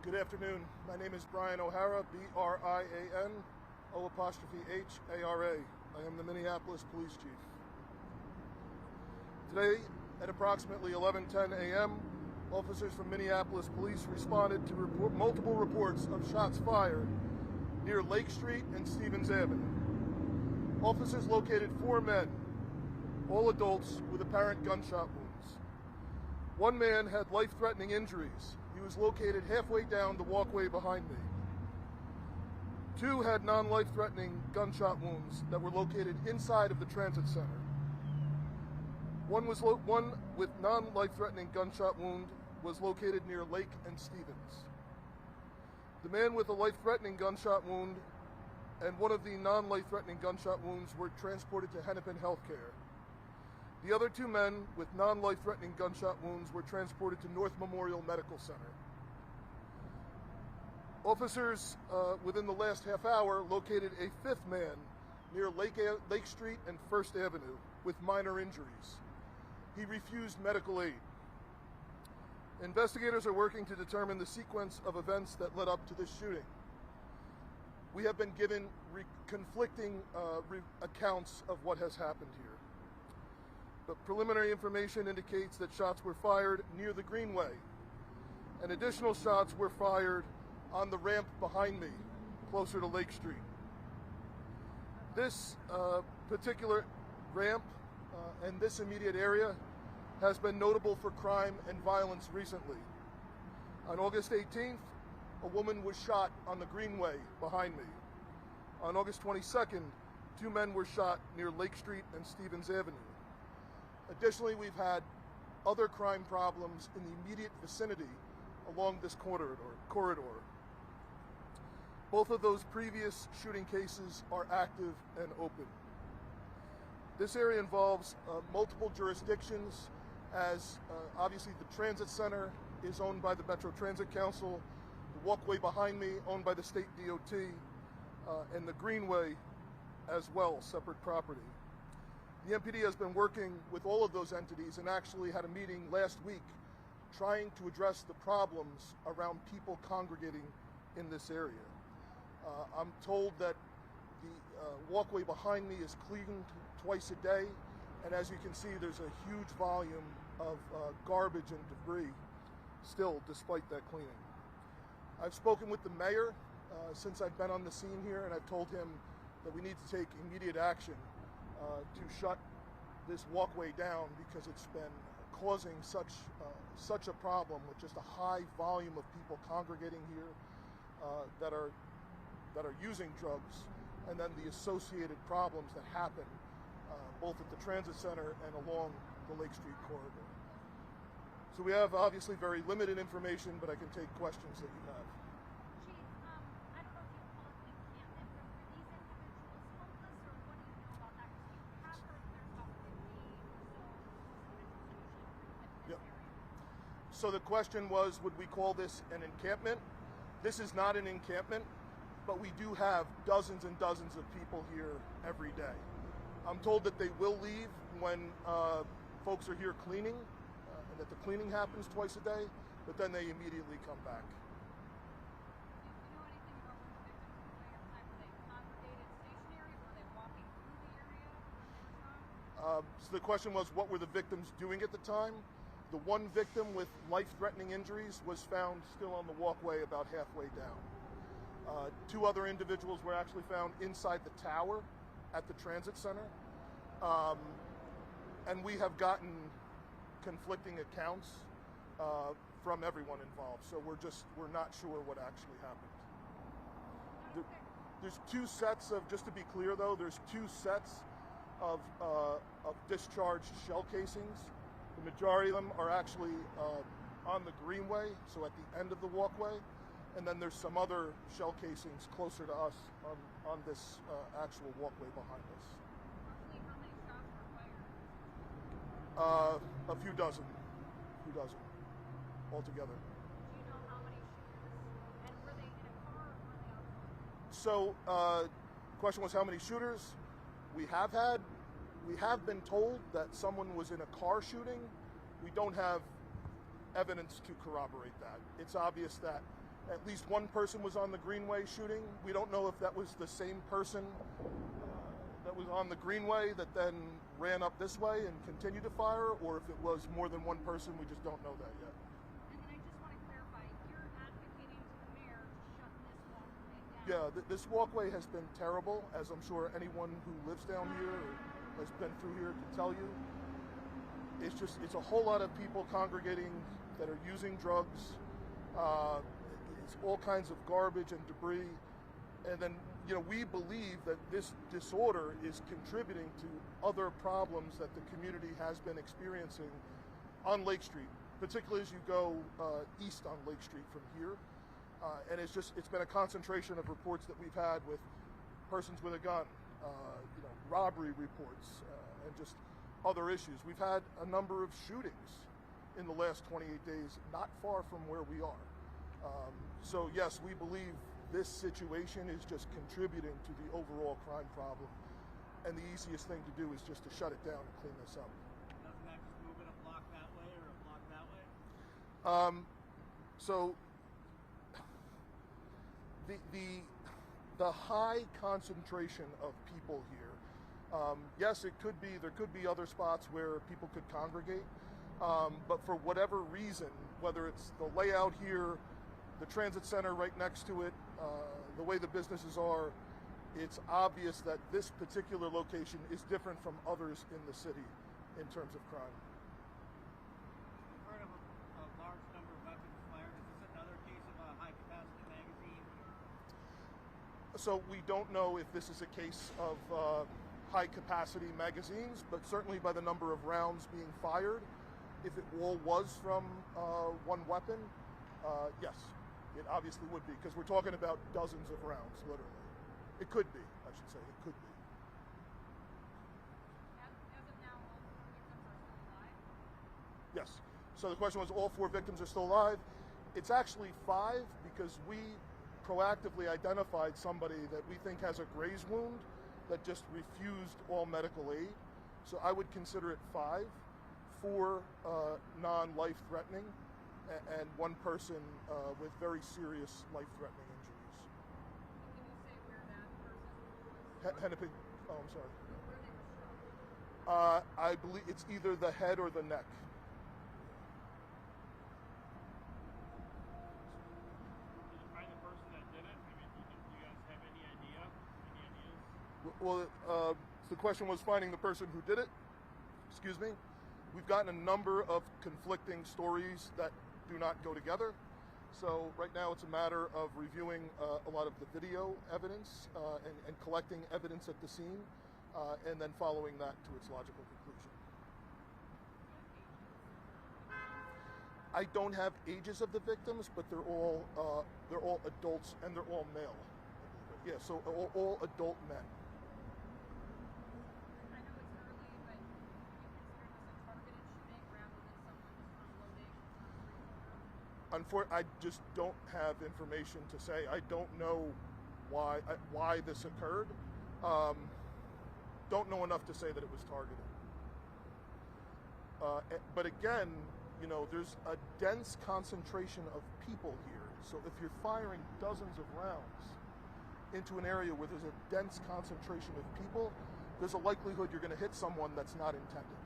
Good afternoon. My name is Brian O'Hara, B-R-I-A-N-O''H-A-R-A. I am the Minneapolis Police Chief. Today, at approximately 11:10 a.m., officers from Minneapolis Police responded to multiple reports of shots fired near Lake Street and Stevens Avenue. Officers located 4 men, all adults, with apparent gunshot wounds. One man had life-threatening injuries. He was located halfway down the walkway behind me. 2 had non-life-threatening gunshot wounds that were located inside of the transit center. One with non-life-threatening gunshot wound was located near Lake and Stevens. The man with a life-threatening gunshot wound and one of the non-life-threatening gunshot wounds were transported to Hennepin Healthcare. The other 2 men with non-life-threatening gunshot wounds were transported to North Memorial Medical Center. Officers within the last half hour located a 5th man near Lake Street and First Avenue with minor injuries. He refused medical aid. Investigators are working to determine the sequence of events that led up to this shooting. We have been given conflicting accounts of what has happened here. But preliminary information indicates that shots were fired near the Greenway, and additional shots were fired on the ramp behind me, closer to Lake Street. This particular ramp and this immediate area has been notable for crime and violence recently. On August 18th, a woman was shot on the Greenway behind me. On August 22nd, 2 men were shot near Lake Street and Stevens Avenue. Additionally, we've had other crime problems in the immediate vicinity along this corridor. Both of those previous shooting cases are active and open. This area involves multiple jurisdictions, as obviously the transit center is owned by the Metro Transit Council, the walkway behind me owned by the state DOT, and the Greenway as well, separate property. The MPD has been working with all of those entities and actually had a meeting last week trying to address the problems around people congregating in this area. I'm told that the walkway behind me is cleaned twice a day, and as you can see, there's a huge volume of garbage and debris still, despite that cleaning. I've spoken with the mayor since I've been on the scene here, and I've told him that we need to take immediate action to shut this walkway down, because it's been causing such a problem with just a high volume of people congregating here that are using drugs, and then the associated problems that happen both at the transit center and along the Lake Street corridor. So we have obviously very limited information, but I can take questions that you have. Chief, I don't know if you call it an encampment, but were these individuals homeless, or what do you know about that? Because you have heard there's about 50 or so individuals in this area. So the question was, would we call this an encampment? This is not an encampment, but we do have dozens and dozens of people here every day. I'm told that they will leave when folks are here cleaning, and that the cleaning happens twice a day, but then they immediately come back. Do you know anything about when the victims were there? Were they congregated stationary? Were they walking through the area when they were shot? So the question was, what were the victims doing at the time? The one victim with life-threatening injuries was found still on the walkway about halfway down. 2 other individuals were actually found inside the tower at the transit center. And we have gotten conflicting accounts from everyone involved, so we're not sure what actually happened. There's 2 sets of, just to be clear though, there's 2 sets of discharged shell casings. The majority of them are actually on the Greenway, so at the end of the walkway, and then there's some other shell casings closer to us on this actual walkway behind us. Roughly how many shots were fired? A few dozen altogether. Do you know how many shooters, and were they in a car or were they on foot? So, the question was how many shooters we have had. We have been told that someone was in a car shooting. We don't have evidence to corroborate that. It's obvious that At least one person was on the Greenway shooting. We don't know if that was the same person that was on the Greenway that then ran up this way and continued to fire, or if it was more than one person. We just don't know that yet. And then I just want to clarify, you're advocating to the mayor to shut this walkway down. Yeah, this walkway has been terrible, as I'm sure anyone who lives down here or has been through here can tell you. It's a whole lot of people congregating that are using drugs. It's all kinds of garbage and debris. And then, we believe that this disorder is contributing to other problems that the community has been experiencing on Lake Street, particularly as you go east on Lake Street from here. And it's been a concentration of reports that we've had with persons with a gun, robbery reports, and just other issues. We've had a number of shootings in the last 28 days, not far from where we are. So yes, we believe this situation is just contributing to the overall crime problem. And the easiest thing to do is just to shut it down and clean this up. Doesn't that just move it a block that way or a block that way? So the high concentration of people here, yes, there could be other spots where people could congregate, but for whatever reason, whether it's the layout here, the transit center right next to it, the way the businesses are, it's obvious that this particular location is different from others in the city in terms of crime. We've heard of a large number of weapons fired. Is this another case of a high-capacity magazine? So we don't know if this is a case of high-capacity magazines, but certainly by the number of rounds being fired, if it all was from one weapon, yes, it obviously would be, because we're talking about dozens of rounds, literally. It could be, I should say, it could be. As of now, all 4 victims are still alive? Yes. So the question was, all 4 victims are still alive. It's actually 5, because we proactively identified somebody that we think has a graze wound that just refused all medical aid. So I would consider it 5, 4 non-life-threatening, and 1 person with very serious life-threatening injuries. Can you say where that person was? Hennepin, oh, I'm sorry. Where they were struck? I believe it's either the head or the neck. Did you find the person that did it? I mean, do you guys have any idea? Any ideas? Well, the question was finding the person who did it. Excuse me. We've gotten a number of conflicting stories that do not go together. So right now it's a matter of reviewing a lot of the video evidence and collecting evidence at the scene, and then following that to its logical conclusion. I don't have ages of the victims, but they're all adults and they're all male. Yeah, so all adult men. I know it's early, but you consider this a targeted shooting rather than someone just unloading on a street corner? I just don't have information to say. I don't know why this occurred. Don't know enough to say that it was targeted. But again, there's a dense concentration of people here. So if you're firing dozens of rounds into an area where there's a dense concentration of people, there's a likelihood you're going to hit someone that's not intended.